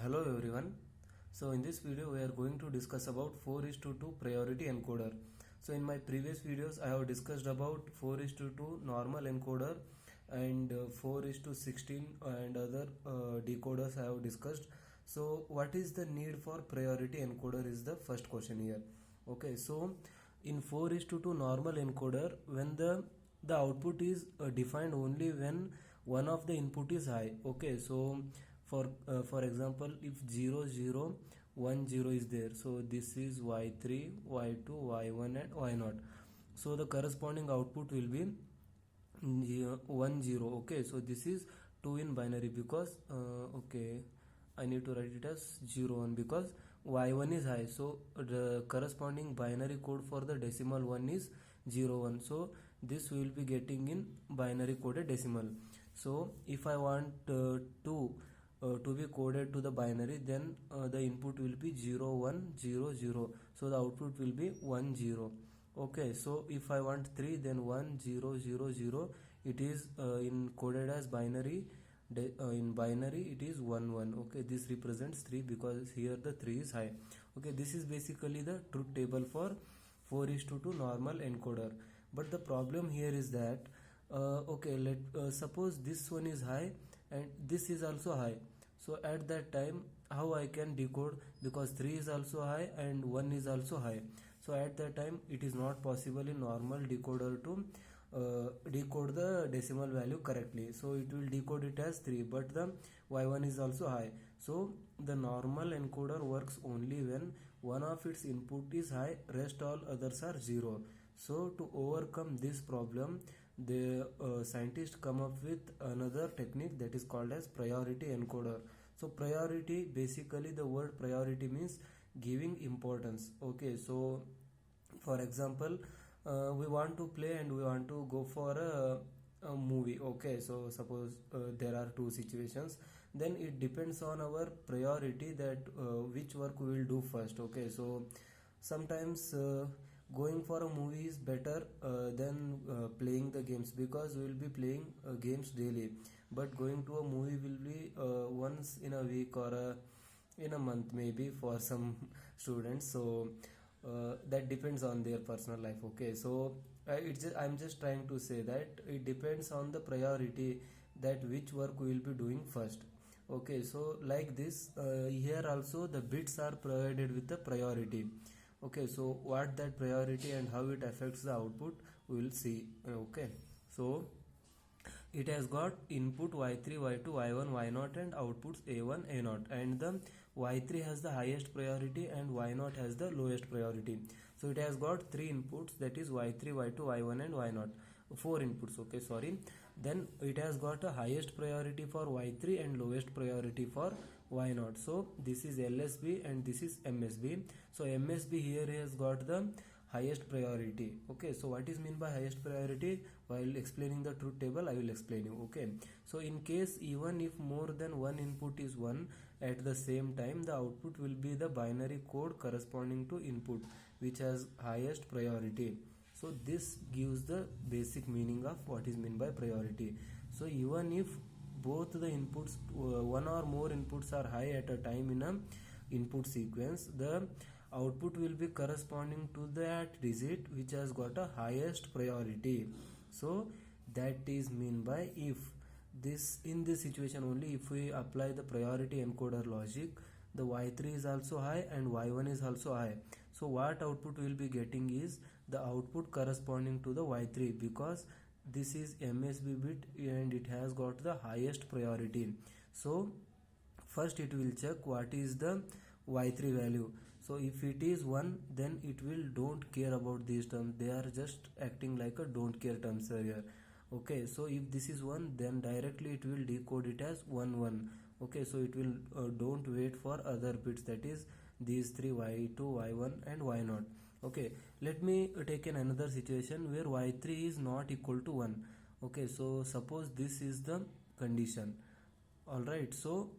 Hello everyone. So in this video we are going to discuss about 4:2 priority encoder. So in my previous videos I have discussed about 4:2 normal encoder and 4:16 and other decoders I have discussed. So what is the need for priority encoder is the first question here. Okay, so in 4:2 normal encoder, when the output is defined only when one of the input is high. Okay, so for example, if 0 0 1 0 is there, so this is y3 y2 y1 and y0. So the corresponding output will be 1 0. Okay, so this is 2 in binary because okay, I need to write it as 0 1 because y1 is high, so the corresponding binary code for the decimal 1 is 0 1. So this we will be getting in binary coded decimal. So if I want to be coded to the binary, then the input will be 0 1 0 0, so the output will be 1 0. Okay, so if I want 3, then 1 0 0 0, it is in coded as binary. In binary it is 1 1. Okay, this represents 3 because here the 3 is high. Okay, this is basically the truth table for 4:2 normal encoder. But the problem here is that okay, let suppose this one is high and this is also high. So at that time how I can decode, because 3 is also high and 1 is also high. So at that time it is not possible in normal decoder to decode the decimal value correctly. So it will decode it as 3, but the y1 is also high. So the normal encoder works only when one of its input is high, rest all others are 0. So to overcome this problem, the scientists come up with another technique that is called as priority encoder. So priority, basically the word priority means giving importance. Okay, so for example, we want to play and we want to go for a movie. Okay, so suppose there are two situations, then it depends on our priority that which work we will do first. Okay, so sometimes going for a movie is better than playing the games, because we will be playing games daily, but going to a movie will be once in a week or in a month maybe for some students. So that depends on their personal life. Okay, so I'm just trying to say that it depends on the priority, that which work we will be doing first. Okay, so like this, here also the bits are provided with the priority. Okay, so what that priority and how it affects the output we will see. Okay, so it has got input y3 y2 y1 y0 and outputs a1 a0, and the y3 has the highest priority and y0 has the lowest priority. So it has got 3 inputs, that is y3 y2 y1 and y0, 4 inputs. Okay, sorry. Then it has got a highest priority for y3 and lowest priority for y0. So this is LSB and this is MSB. So MSB here has got the highest priority. Okay, so what is mean by highest priority? While explaining the truth table I will explain you. Okay, so in case even if more than one input is 1 at the same time, the output will be the binary code corresponding to input which has highest priority. So this gives the basic meaning of what is meant by priority. So even if both the inputs, one or more inputs are high at a time in a input sequence, the output will be corresponding to that digit which has got a highest priority. So that is mean by if this, in this situation only, if we apply the priority encoder logic, the y3 is also high and y1 is also high. So what output we will be getting is the output corresponding to the y3, because this is MSB bit and it has got the highest priority. So first it will check what is the y3 value. So if it is 1, then it will don't care about these terms, they are just acting like a don't care terms here. Okay, so if this is 1, then directly it will decode it as 1 1. Okay, so it will don't wait for other bits, that is these 3 y2 y1 and y0. Okay, let me take another situation where y3 is not equal to 1. Okay, so suppose this is the condition. Alright, so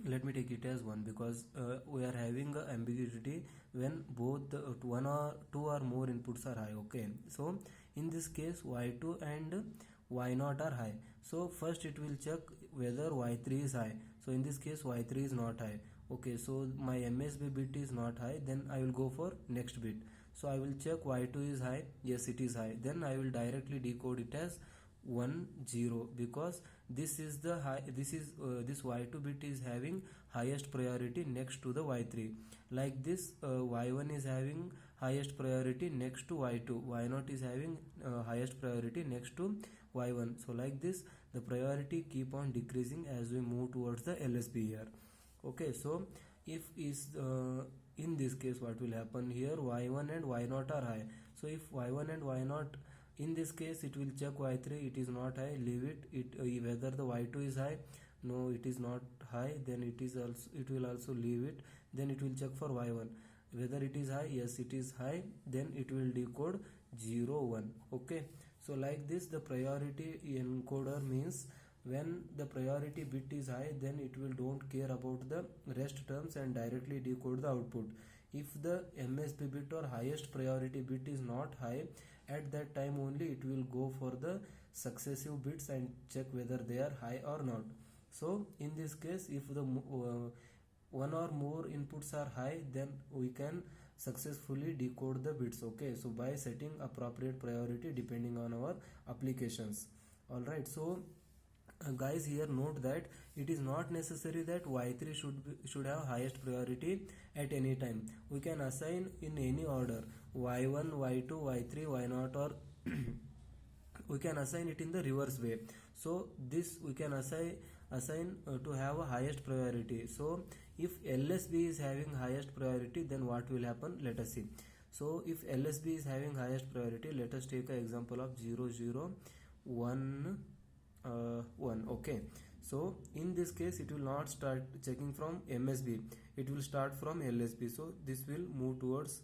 let me take it as 1, because we are having a ambiguity when both one or two or more inputs are high. Okay, so in this case y2 and y0 are high. So first it will check whether y3 is high. So in this case y3 is not high. Okay, so my MSB bit is not high, then I will go for next bit. So I will check y2 is high, yes it is high, then I will directly decode it as 1 0, because this is the high, this y2 bit is having highest priority next to the y3. Like this, y1 is having highest priority next to y2, y0 is having highest priority next to y1. So like this, the priority keep on decreasing as we move towards the LSB here. Okay, so if is in this case what will happen here, y1 and y0 are high. So if y1 and y0, in this case it will check y3, it is not high, leave it. Whether the y2 is high, no it is not high, then it will also leave it. Then it will check for y1, whether it is high, yes it is high, then it will decode 0 1. Okay, so like this, the priority encoder means when the priority bit is high, then it will don't care about the rest terms and directly decode the output. If the MSB bit or highest priority bit is not high, at that time only it will go for the successive bits and check whether they are high or not. So in this case, if the one or more inputs are high, then we can successfully decode the bits. Okay, so by setting appropriate priority depending on our applications. Alright, so guys, here note that it is not necessary that y3 should have highest priority at any time. We can assign in any order y1, y2, y3, y0, or we can assign it in the reverse way. So this we can assign to have a highest priority. So if LSB is having highest priority, then what will happen? Let us see. So if LSB is having highest priority, let us take an example of 0 0 1 1. Okay, so in this case it will not start checking from MSB, it will start from LSB. So this will move towards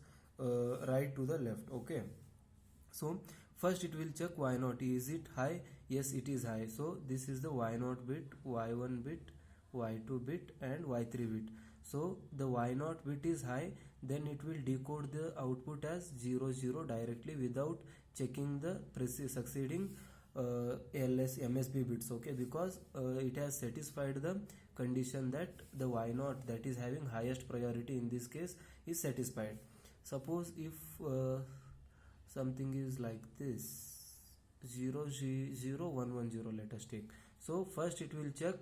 right to the left. Okay, so first it will check y0, is it high? Yes it is high. So this is the y0 bit, y1 bit, y2 bit and y3 bit. So the y0 bit is high, then it will decode the output as 0 0 directly without checking the succeeding MSB bits. Okay, because it has satisfied the condition that the y0 that is having highest priority in this case is satisfied. Suppose if something is like this 0 0 1 1 0, let us take. So first it will check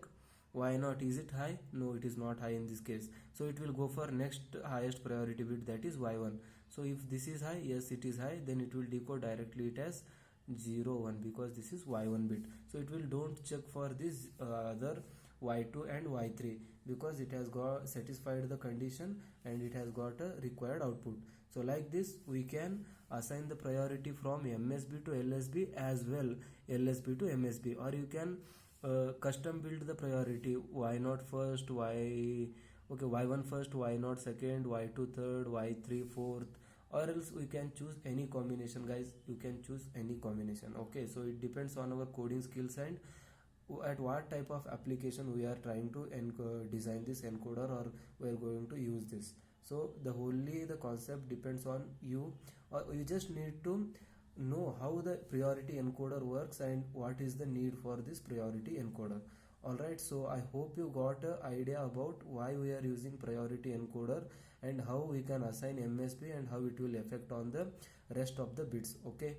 y0, is it high? No, it is not high in this case. So it will go for next highest priority bit, that is y1. So if this is high, yes it is high, then it will decode directly it as 0 1 because this is y1 bit. So it will don't check for this other y2 and y3 because it has got satisfied the condition and it has got a required output. So like this we can assign the priority from MSB to LSB as well LSB to MSB, or you can custom build the priority y0 first, y1 first, y0 second, y2 third, y3 fourth, or else we can choose any combination. Guys, you can choose any combination. Okay, so it depends on our coding skills and at what type of application we are trying to design this encoder, or we are going to use this. So the concept depends on you, or you just need to know how the priority encoder works and what is the need for this priority encoder. Alright, so I hope you got an idea about why we are using priority encoder and how we can assign MSB and how it will affect on the rest of the bits. Okay,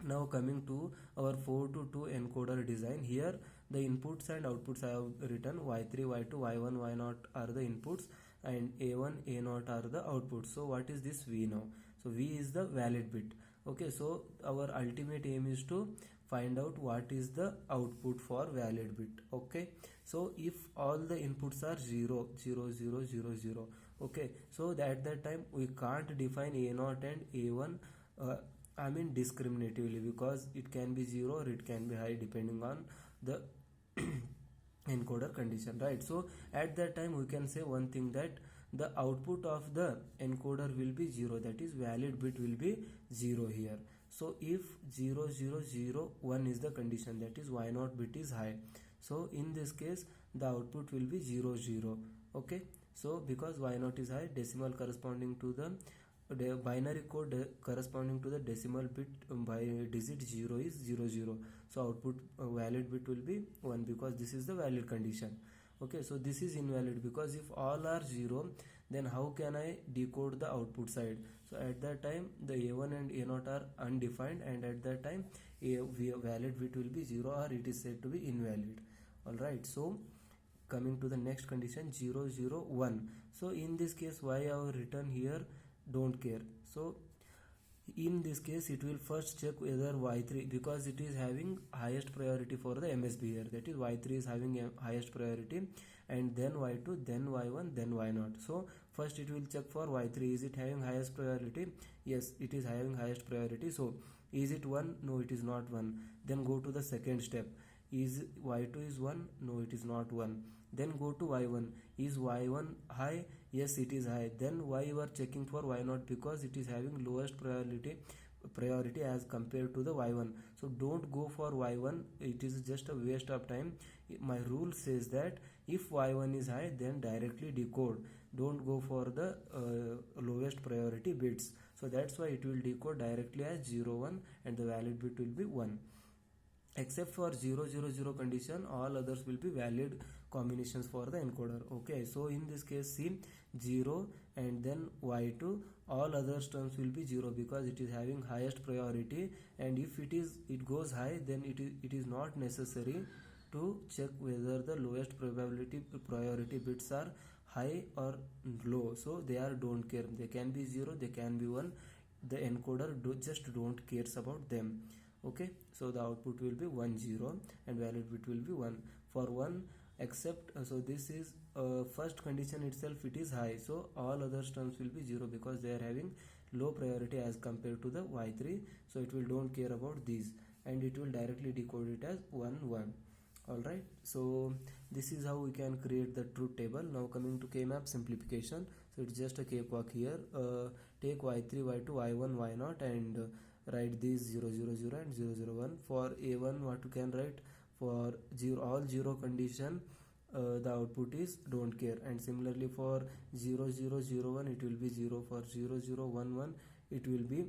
now coming to our 4 to 2 encoder design. Here the inputs and outputs I have written y3, y2, y1, y0 are the inputs and a1, a0 are the outputs. So what is this V now? So V is the valid bit. Okay, so our ultimate aim is to find out what is the output for valid bit. Okay, so if all the inputs are 0 0 0 0 0, okay, so at that time we can't define a0 and a1 discriminatively, because it can be 0 or it can be high depending on the encoder condition, right? So at that time we can say one thing, that the output of the encoder will be 0, that is valid bit will be 0 here. So if 0 0 0 1 is the condition, that is y0 bit is high, so in this case the output will be 0 0. Okay, so because y0 is high, decimal corresponding to the binary code corresponding to the decimal bit by digit 0 is 0 0, so output valid bit will be 1 because this is the valid condition. Okay, so this is invalid because if all are 0, then how can I decode the output side? So at that time the A1 and A0 are undefined, and at that time a valid bit will be 0 or it is said to be invalid. Alright, so coming to the next condition, 0 0 1. So in this case why I have written here don't care. So in this case it will first check whether y3, because it is having highest priority for the MSB here, that is y3 is having a highest priority, and then y2, then y1, then y0. So first it will check for y3, is it having highest priority? Yes, it is having highest priority. So is it 1? No, it is not 1. Then go to the second step, is y2 is 1? No, it is not 1. Then go to y1, is y1 high? Yes, it is high. Then why you are checking for y0? Because it is having lowest priority as compared to the y1. So don't go for y1, it is just a waste of time. My rule says that if y1 is high, then directly decode, don't go for the lowest priority bits. So that's why it will decode directly as 0 1, and the valid bit will be 1. Except for 0 0 0 condition, all others will be valid combinations for the encoder. Okay, so in this case see 0 and then y2, all other terms will be 0 because it is having highest priority, and if it goes high, then it is not necessary to check whether the lowest priority bits are high or low. So they are don't care, they can be 0, they can be 1, the encoder just don't cares about them. Okay, so the output will be 1 0 and valid bit will be 1 for 1, except so this is first condition itself, it is high, so all other terms will be 0 because they are having low priority as compared to the y3. So it will don't care about these, and it will directly decode it as 1 1. Alright, so this is how we can create the truth table. Now coming to K-map simplification, so it's just a cakewalk here. Take y3, y2, y1, y0 and write these 0 0 0 and 0 0 1. For A1 what you can write, for all 0 condition the output is don't care, and similarly for 0 0 0 1 it will be 0, for 0 0 1 1 it will be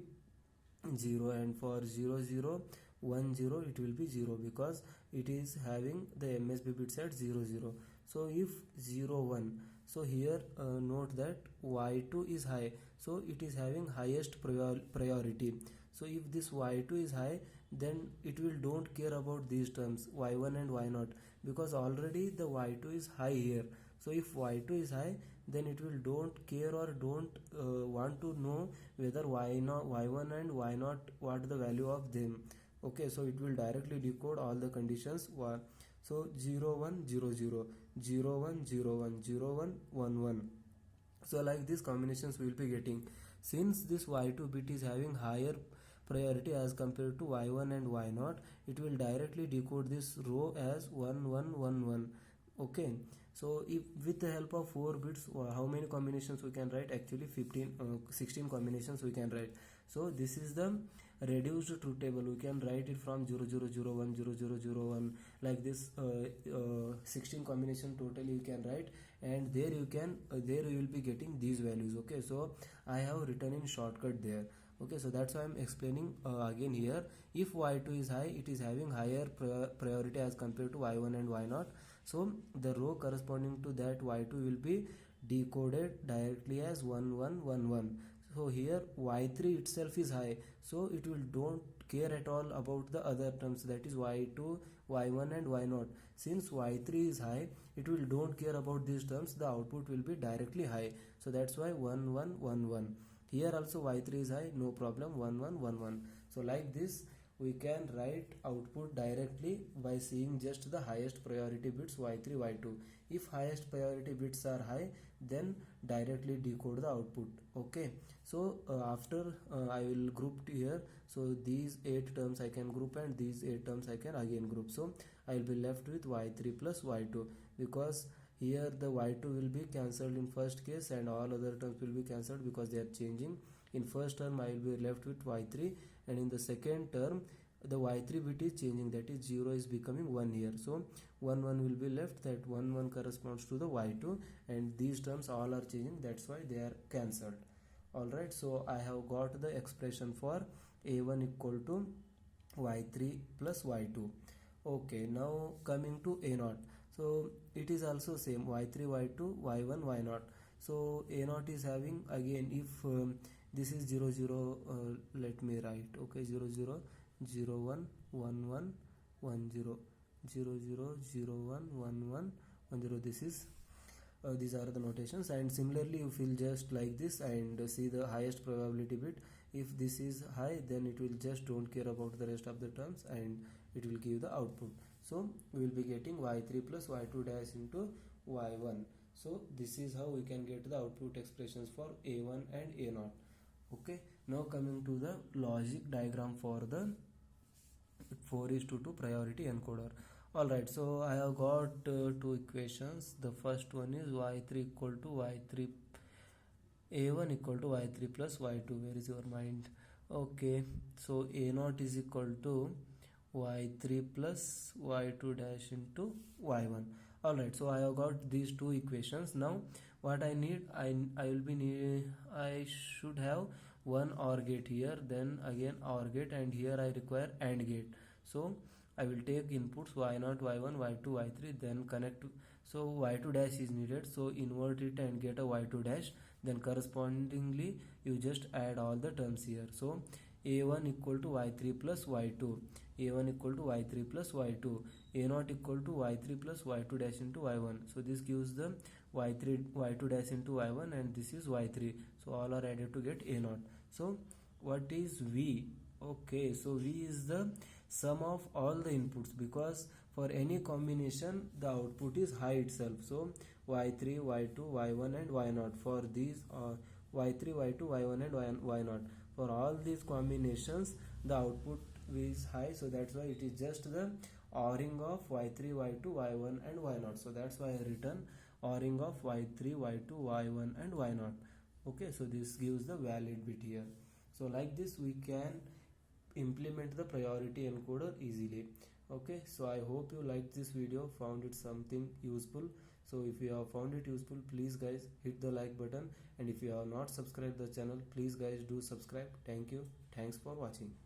0, and for 0 0 1 0 it will be 0 because it is having the MSB bits at 0 0. So if 0 1, so here note that y2 is high, so it is having highest priority. So if this y2 is high, then it will don't care about these terms y1 and y0 because already the y2 is high here. So if y2 is high, then it will don't care or don't want to know whether y1 and y0 what the value of them. Okay, so it will directly decode all the conditions. So 0 1 0 0, 0 1 0 1, 0 1 1 1. So like these combinations we will be getting. Since this y2 bit is having higher priority as compared to y1 and y0, it will directly decode this row as 1 1 1 1. Okay, so if with the help of 4 bits, how many combinations we can write? Actually 16 combinations we can write. So this is the reduced truth table. We can write it from 0 0 0 1 0 0 0 1 like this. 16 combination totally you can write, and there you can there you will be getting these values. Okay, so I have written in shortcut there. Okay, so that's why I'm explaining again here. If y2 is high, it is having higher priority as compared to y1 and y0. So the row corresponding to that y2 will be decoded directly as 1 1 1 1. So here y3 itself is high, so it will don't care at all about the other terms, that is y2, y1 and y0. Since y3 is high, it will don't care about these terms, the output will be directly high. So that's why 1 1 1 1. Here also y3 is high, no problem, 1 1 1 1. So like this we can write output directly by seeing just the highest priority bits y3 y2. If highest priority bits are high, then directly decode the output. Okay, so after I will group here. So these 8 terms I can group and these 8 terms I can again group. So I will be left with y3 plus y2, because here the y2 will be cancelled in first case and all other terms will be cancelled because they are changing. In first term I will be left with y3, and in the second term the y3 bit is changing, that is 0 is becoming 1 here. So 1 1 will be left, that 1 1 corresponds to the y2, and these terms all are changing, that's why they are cancelled. Alright, so I have got the expression for a1 equal to y3 plus y2. Okay, now coming to a0. So it is also same y3 y2 y1 y0. So a0 is having, again, if this is 0 0, let me write, okay, 0 0 0 1 1 1 1 0 0 0 0 1 1 1 1 0. This is these are the notations, and similarly you will just like this and see the highest probability bit. If this is high, then it will just don't care about the rest of the terms and it will give the output. So we will be getting y3 plus y2 dash into y1. So this is how we can get the output expressions for a1 and a0. Okay, now coming to the logic diagram for the 4:2 priority encoder. Alright, so I have got two equations. The first one is y3 equal to y3, a1 equal to y3 plus y2. Where is your mind? Okay, so a0 is equal to y3 plus y2 dash into y1. Alright, so I have got these two equations. Now what I need, I should have one OR gate here, then again OR gate, and here I require AND gate. So I will take inputs y0, y1, y2, y3, then connect. So y2 dash is needed, so invert it and get a y2 dash. Then correspondingly you just add all the terms here. So a1 equal to y3 plus y2, a1 equal to y3 plus y2, a0 equal to y3 plus y2 dash into y1. So this gives the y2 dash into y1, and this is y3. So all are added to get a0. So what is v? Okay, so v is the sum of all the inputs, because for any combination the output is high itself. So y3, y2, y1 and y0, for these y3, y2, y1 and y0, for all these combinations the output is high. So that's why it is just the ORing of y3, y2, y1 and y0. So that's why I written ORing of y3, y2, y1 and y0. Okay, so this gives the valid bit here. So like this we can implement the priority encoder easily. Okay, so I hope you liked this video, found it something useful. So if you have found it useful, please guys hit the like button, and if you have not subscribed the channel, please guys do subscribe. Thank you. Thanks for watching.